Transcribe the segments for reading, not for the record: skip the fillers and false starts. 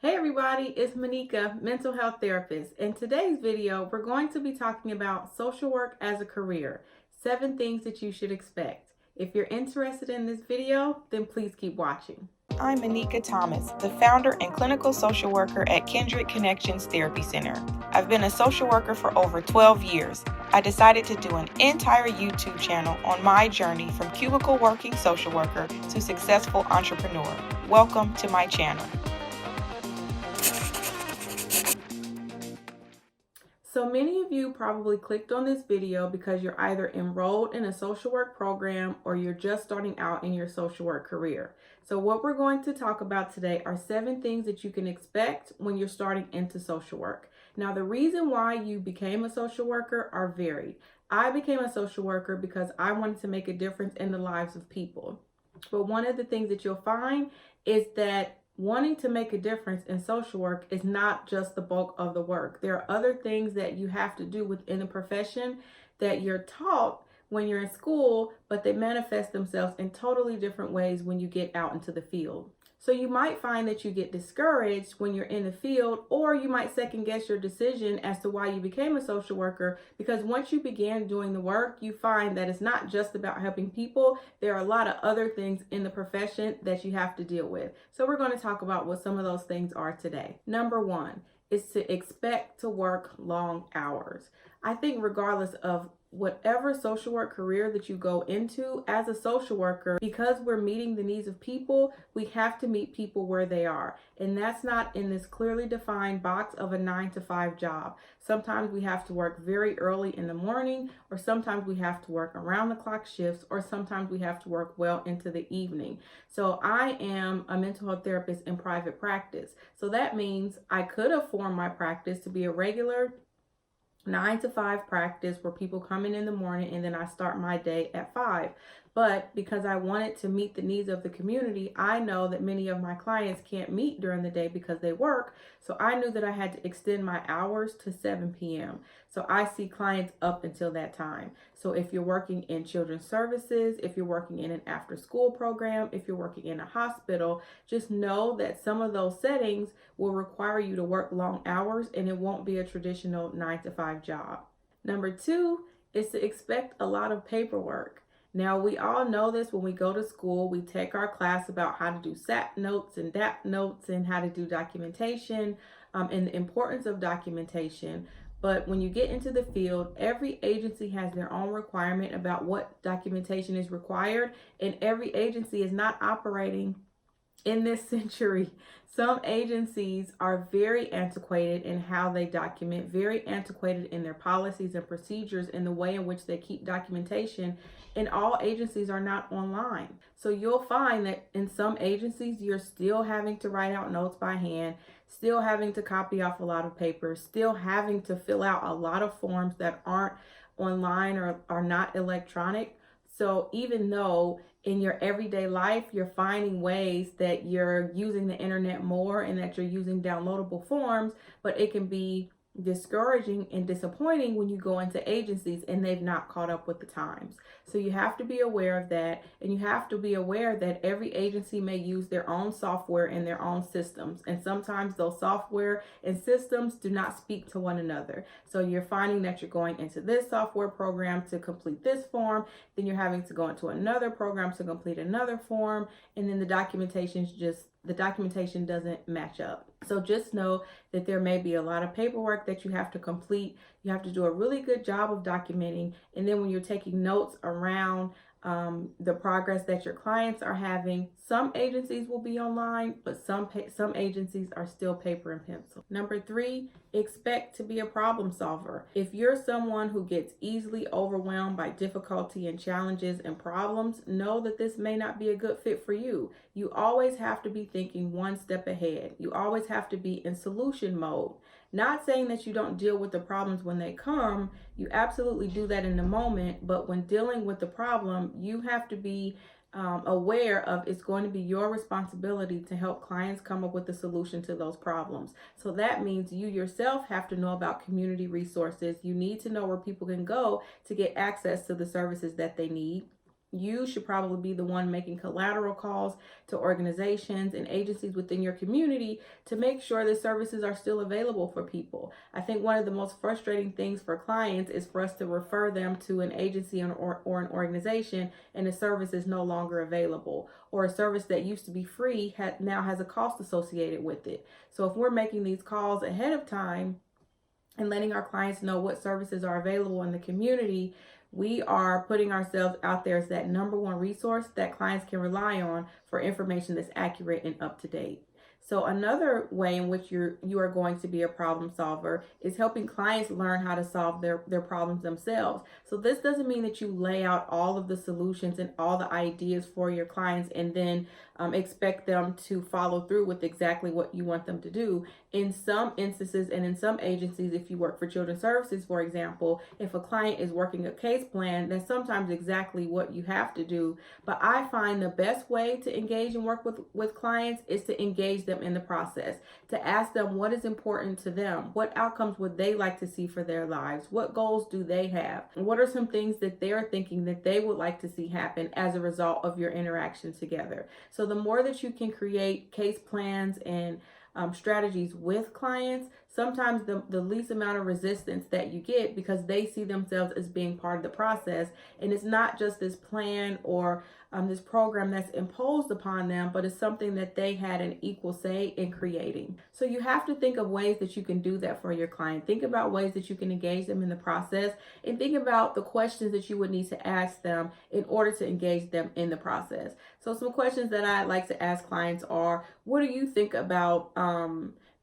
Hey everybody, it's Monika, mental health therapist. In today's video, we're going to be talking about social work as a career, 7 things that you should expect. If you're interested in this video, then please keep watching. I'm Monika Thomas, the founder and clinical social worker at Kindred Connections Therapy Center. I've been a social worker for over 12 years. I decided to do an entire YouTube channel on my journey from cubicle working social worker to successful entrepreneur. Welcome to my channel. So many of you probably clicked on this video because you're either enrolled in a social work program or you're just starting out in your social work career. So what we're going to talk about today are 7 things that you can expect when you're starting into social work. Now, the reason why you became a social worker are varied. I became a social worker because I wanted to make a difference in the lives of people. But one of the things that you'll find is that wanting to make a difference in social work is not just the bulk of the work. There are other things that you have to do within the profession that you're taught when you're in school, but they manifest themselves in totally different ways when you get out into the field. So you might find that you get discouraged when you're in the field, or you might second guess your decision as to why you became a social worker, because once you began doing the work, you find that it's not just about helping people. There are a lot of other things in the profession that you have to deal with. So we're going to talk about what some of those things are today. Number 1 is to expect to work long hours. I think regardless of whatever social work career that you go into as a social worker, because we're meeting the needs of people, we have to meet people where they are. And that's not in this clearly defined box of a 9-to-5 job. Sometimes we have to work very early in the morning, or sometimes we have to work around the clock shifts, or sometimes we have to work well into the evening. So I am a mental health therapist in private practice. So that means I could have formed my practice to be a regular 9-to-5 practice where people come in the morning and then I start my day at 5. But because I wanted to meet the needs of the community, I know that many of my clients can't meet during the day because they work. So I knew that I had to extend my hours to 7 p.m. So I see clients up until that time. So if you're working in children's services, if you're working in an after school program, if you're working in a hospital, just know that some of those settings will require you to work long hours, and it won't be a traditional 9-to-5 job. Number 2 is to expect a lot of paperwork. Now, we all know this when we go to school. We take our class about how to do SAT notes and DAP notes and how to do documentation, and the importance of documentation. But when you get into the field, every agency has their own requirement about what documentation is required, and every agency is not operating in this century. Some agencies are very antiquated in how they document, very antiquated in their policies and procedures, in the way in which they keep documentation, and all agencies are not online. So you'll find that in some agencies, you're still having to write out notes by hand, still having to copy off a lot of papers, still having to fill out a lot of forms that aren't online or are not electronic. So even though in your everyday life you're finding ways that you're using the internet more and that you're using downloadable forms, but it can be discouraging and disappointing when you go into agencies and they've not caught up with the times. So you have to be aware of that, and you have to be aware that every agency may use their own software and their own systems, and sometimes those software and systems do not speak to one another. So you're finding that you're going into this software program to complete this form, then you're having to go into another program to complete another form, and then the documentation doesn't match up. So just know that there may be a lot of paperwork that you have to complete. You have to do a really good job of documenting. And then when you're taking notes around the progress that your clients are having, some agencies will be online, but some agencies are still paper and pencil. Number 3, expect to be a problem solver. If you're someone who gets easily overwhelmed by difficulty and challenges and problems, know that this may not be a good fit for you. You always have to be thinking one step ahead. You always have to be in solution mode. Not saying that you don't deal with the problems when they come. You absolutely do that in the moment, but when dealing with the problem, you have to be aware of it's going to be your responsibility to help clients come up with a solution to those problems. So that means you yourself have to know about community resources. You need to know where people can go to get access to the services that they need. You should probably be the one making collateral calls to organizations and agencies within your community to make sure that services are still available for people. I think one of the most frustrating things for clients is for us to refer them to an agency or an organization and the service is no longer available, or a service that used to be free now has a cost associated with it. So if we're making these calls ahead of time and letting our clients know what services are available in the community, we are putting ourselves out there as that number one resource that clients can rely on for information that's accurate and up to date. So another way in which you are going to be a problem solver is helping clients learn how to solve their problems themselves. So this doesn't mean that you lay out all of the solutions and all the ideas for your clients and then expect them to follow through with exactly what you want them to do. In some instances and in some agencies, if you work for children's services, for example, if a client is working a case plan, that's sometimes exactly what you have to do. But I find the best way to engage and work with clients is to engage them in the process, to ask them what is important to them, what outcomes would they like to see for their lives, what goals do they have, what are some things that they're thinking that they would like to see happen as a result of your interaction together. So the more that you can create case plans and strategies with clients, sometimes the least amount of resistance that you get, because they see themselves as being part of the process. And it's not just this plan or this program that's imposed upon them, but it's something that they had an equal say in creating. So you have to think of ways that you can do that for your client. Think about ways that you can engage them in the process, and think about the questions that you would need to ask them in order to engage them in the process. So some questions that I like to ask clients are, what do you think about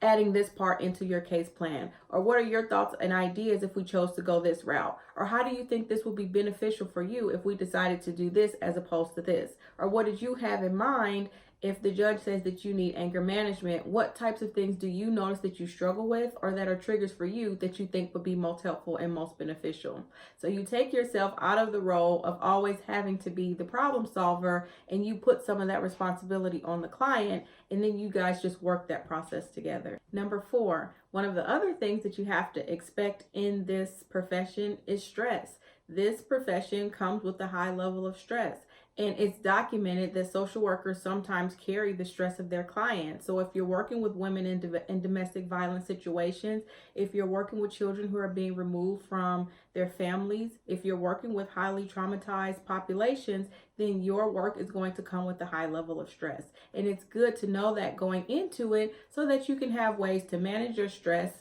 adding this part into your case plan? Or what are your thoughts and ideas if we chose to go this route? Or how do you think this will be beneficial for you if we decided to do this as opposed to this? Or what did you have in mind if the judge says that you need anger management? What types of things do you notice that you struggle with or that are triggers for you that you think would be most helpful and most beneficial? So you take yourself out of the role of always having to be the problem solver, and you put some of that responsibility on the client, and then you guys just work that process together. Number 4, one of the other things that you have to expect in this profession is stress. This profession comes with a high level of stress. And it's documented that social workers sometimes carry the stress of their clients. So if you're working with women in domestic violence situations, if you're working with children who are being removed from their families, if you're working with highly traumatized populations, then your work is going to come with a high level of stress. And it's good to know that going into it so that you can have ways to manage your stress.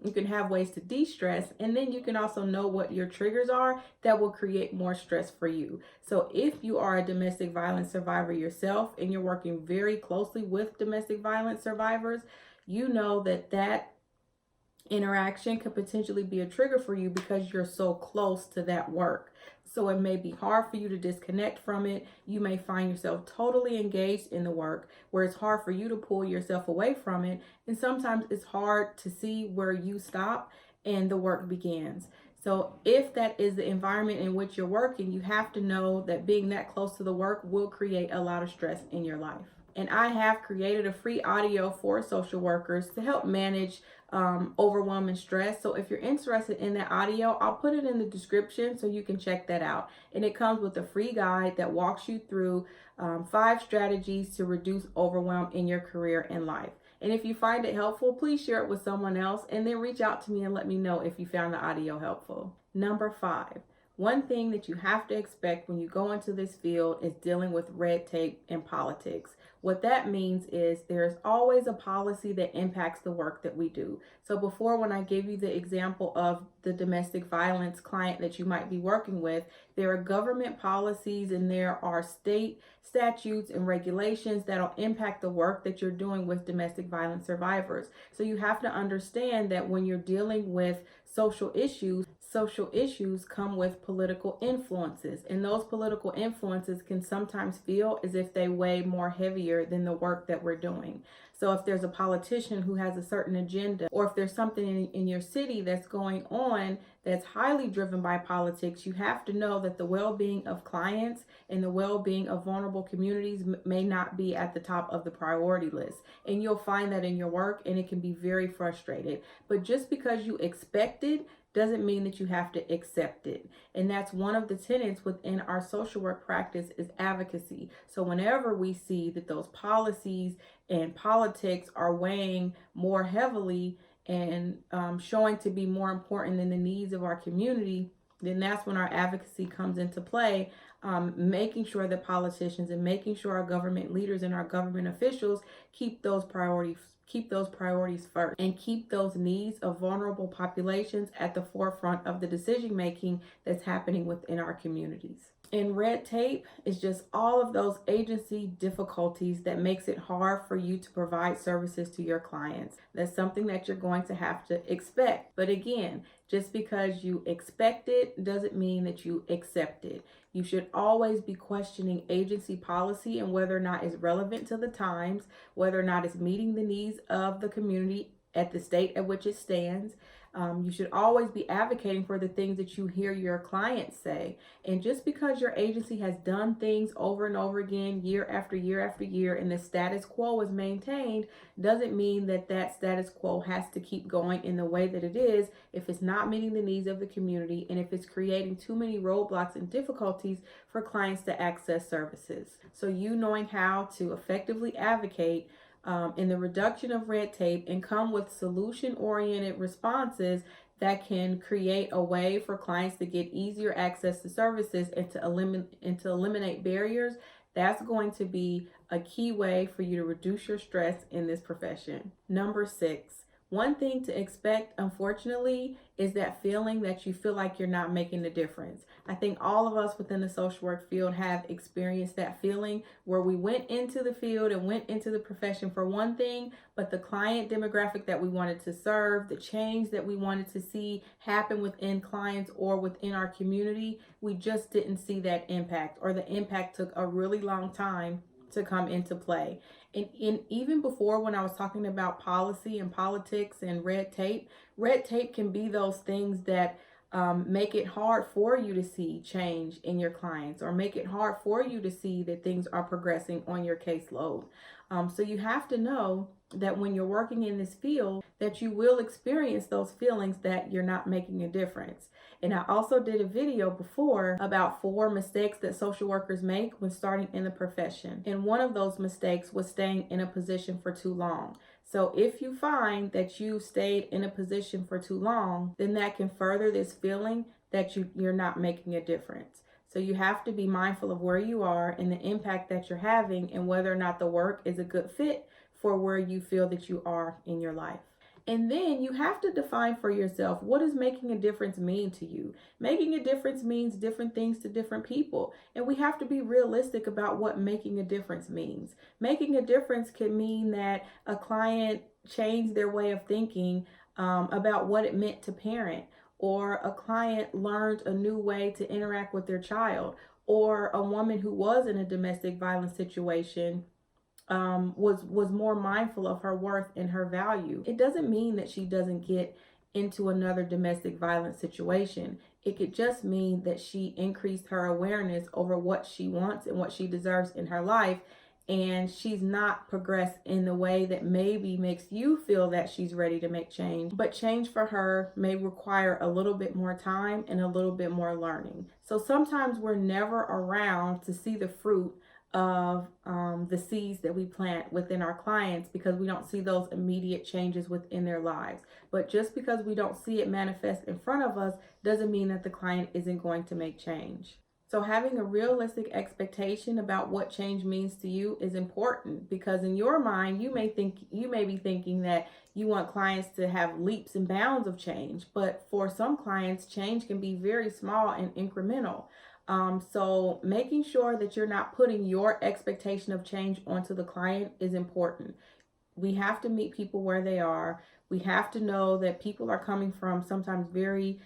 You can have ways to de-stress, and then you can also know what your triggers are that will create more stress for you. So if you are a domestic violence survivor yourself and you're working very closely with domestic violence survivors, you know that interaction could potentially be a trigger for you because you're so close to that work. So it may be hard for you to disconnect from it. You may find yourself totally engaged in the work where it's hard for you to pull yourself away from it. And sometimes it's hard to see where you stop and the work begins. So if that is the environment in which you're working, you have to know that being that close to the work will create a lot of stress in your life. And I have created a free audio for social workers to help manage overwhelm and stress. So if you're interested in that audio, I'll put it in the description so you can check that out. And it comes with a free guide that walks you through 5 strategies to reduce overwhelm in your career and life. And if you find it helpful, please share it with someone else, and then reach out to me and let me know if you found the audio helpful. Number 5. One thing that you have to expect when you go into this field is dealing with red tape and politics. What that means is there's always a policy that impacts the work that we do. So before, when I gave you the example of the domestic violence client that you might be working with, there are government policies and there are state statutes and regulations that'll impact the work that you're doing with domestic violence survivors. So you have to understand that when you're dealing with social issues come with political influences, and those political influences can sometimes feel as if they weigh more heavier than the work that we're doing. So if there's a politician who has a certain agenda, or if there's something in your city that's going on that's highly driven by politics, you have to know that the well-being of clients and the well-being of vulnerable communities may not be at the top of the priority list. And you'll find that in your work, and it can be very frustrated. But just because you expect it doesn't mean that you have to accept it. And that's one of the tenets within our social work practice is advocacy. So whenever we see that those policies and politics are weighing more heavily and showing to be more important than the needs of our community, then that's when our advocacy comes into play, making sure that politicians and making sure our government leaders and our government officials keep those priorities first and keep those needs of vulnerable populations at the forefront of the decision making that's happening within our communities. And red tape is just all of those agency difficulties that makes it hard for you to provide services to your clients. That's something that you're going to have to expect. But again, just because you expect it doesn't mean that you accept it. You should always be questioning agency policy and whether or not it's relevant to the times, whether or not it's meeting the needs of the community at the state at which it stands. You should always be advocating for the things that you hear your clients say. And just because your agency has done things over and over again, year after year after year, and the status quo is maintained, doesn't mean that that status quo has to keep going in the way that it is if it's not meeting the needs of the community and if it's creating too many roadblocks and difficulties for clients to access services. So you knowing how to effectively advocate in the reduction of red tape and come with solution-oriented responses that can create a way for clients to get easier access to services and to eliminate barriers, that's going to be a key way for you to reduce your stress in this profession. Number 6. One thing to expect, unfortunately, is that feeling that you feel like you're not making a difference. I think all of us within the social work field have experienced that feeling where we went into the field and went into the profession for one thing, but the client demographic that we wanted to serve, the change that we wanted to see happen within clients or within our community, we just didn't see that impact, or the impact took a really long time to come into play. And even before, when I was talking about policy and politics and red tape can be those things that make it hard for you to see change in your clients, or make it hard for you to see that things are progressing on your caseload. So you have to know that when you're working in this field, that you will experience those feelings that you're not making a difference. And I also did a video before about 4 mistakes that social workers make when starting in the profession. And one of those mistakes was staying in a position for too long. So if you find that you stayed in a position for too long, then that can further this feeling that you're not making a difference. So you have to be mindful of where you are and the impact that you're having and whether or not the work is a good fit for where you feel that you are in your life. And then you have to define for yourself, what does making a difference mean to you? Making a difference means different things to different people. And we have to be realistic about what making a difference means. Making a difference can mean that a client changed their way of thinking about what it meant to parent, or a client learned a new way to interact with their child, or a woman who was in a domestic violence situation was more mindful of her worth and her value. It doesn't mean that she doesn't get into another domestic violence situation. It could just mean that she increased her awareness over what she wants and what she deserves in her life, and she's not progressed in the way that maybe makes you feel that she's ready to make change. But change for her may require a little bit more time and a little bit more learning. So sometimes we're never around to see the fruit of the seeds that we plant within our clients because we don't see those immediate changes within their lives. But just because we don't see it manifest in front of us doesn't mean that the client isn't going to make change. So having a realistic expectation about what change means to you is important, because in your mind you may be thinking that you want clients to have leaps and bounds of change, but for some clients change can be very small and incremental. So making sure that you're not putting your expectation of change onto the client is important. We have to meet people where they are. We have to know that people are coming from sometimes very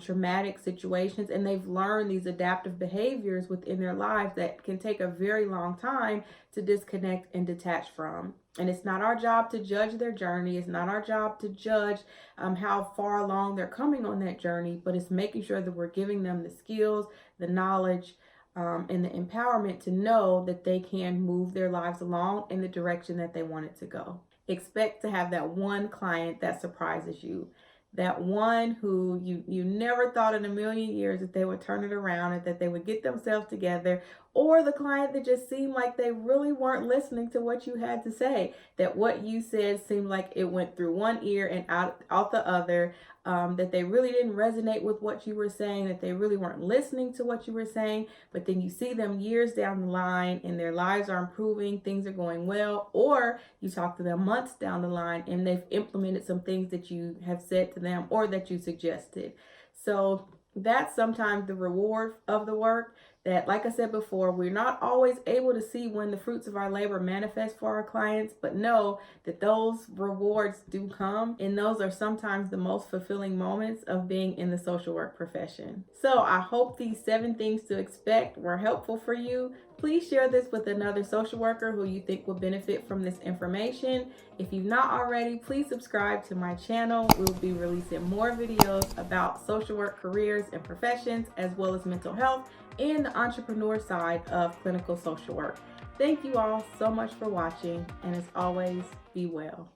traumatic situations, and they've learned these adaptive behaviors within their lives that can take a very long time to disconnect and detach from. And it's not our job to judge their journey. It's not our job to judge how far along they're coming on that journey, but it's making sure that we're giving them the skills, the knowledge, and the empowerment to know that they can move their lives along in the direction that they want it to go. Expect to have that one client that surprises you. that one who you never thought in a million years that they would turn it around and that they would get themselves together, or the client that just seemed like they really weren't listening to what you had to say, that what you said seemed like it went through one ear and out the other, that they really didn't resonate with what you were saying, that they really weren't listening to what you were saying. But then you see them years down the line and their lives are improving, things are going well, or you talk to them months down the line and they've implemented some things that you have said to them or that you suggested. So that's sometimes the reward of the work, that, like I said before, we're not always able to see when the fruits of our labor manifest for our clients, but know that those rewards do come, and those are sometimes the most fulfilling moments of being in the social work profession. So I hope these 7 things to expect were helpful for you. Please share this with another social worker who you think will benefit from this information. If you've not already, please subscribe to my channel. We'll be releasing more videos about social work careers and professions, as well as mental health and the entrepreneur side of clinical social work. Thank you all so much for watching, and as always, be well.